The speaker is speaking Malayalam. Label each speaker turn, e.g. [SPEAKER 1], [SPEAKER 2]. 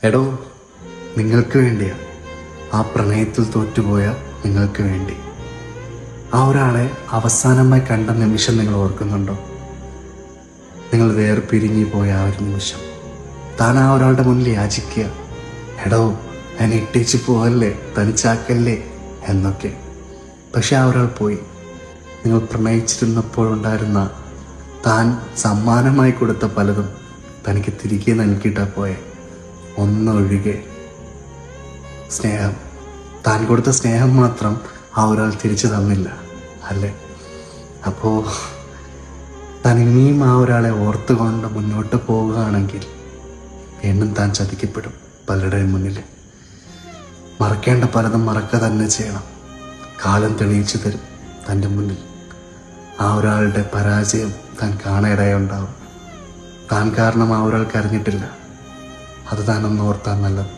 [SPEAKER 1] എടോ, നിങ്ങൾക്ക് വേണ്ടിയാ. ആ പ്രണയത്തിൽ തോറ്റുപോയ നിങ്ങൾക്ക് വേണ്ടി. ആ ഒരാളെ അവസാനമായി കണ്ട നിമിഷം നിങ്ങൾ ഓർക്കുന്നുണ്ടോ? നിങ്ങൾ വേർപിരിഞ്ഞു പോയ ആ ഒരു നിമിഷം താൻ ആ ഒരാളുടെ മുന്നിൽ യാചിക്കുക, എടോ എന്നെ ഇട്ടേച്ച് പോവല്ലേ, തനിച്ചാക്കല്ലേ എന്നൊക്കെ. പക്ഷെ ആ ഒരാൾ പോയി. നിങ്ങൾ പ്രണയിച്ചിരുന്നപ്പോഴുണ്ടായിരുന്ന താൻ സമ്മാനമായി കൊടുത്ത പലതും തനിക്ക് തിരികെ നൽകിയിട്ടാ പോയെ. ഒന്നൊഴികെ സ്നേഹം. താൻ കൊടുത്ത സ്നേഹം മാത്രം ആ ഒരാൾ തിരിച്ചു തന്നില്ല അല്ലേ? അപ്പോൾ താൻ ഇനിയും ആ ഒരാളെ ഓർത്തുകൊണ്ട് മുന്നോട്ട് പോവുകയാണെങ്കിൽ വീണ്ടും താൻ ചതിക്കപ്പെടും പലരുടെയും മുന്നിൽ. മറക്കേണ്ട പലതും മറക്കുക തന്നെ ചെയ്യണം. കാലം തെളിയിച്ചു തരും തൻ്റെ മുന്നിൽ. ആ ഒരാളുടെ പരാജയം താൻ കാണാനിടയുണ്ടാവും. താൻ കാരണം ആ ഒരാൾ കരഞ്ഞിട്ടില്ല. അത് താനൊന്ന് ഓർത്താൻ നല്ലത്.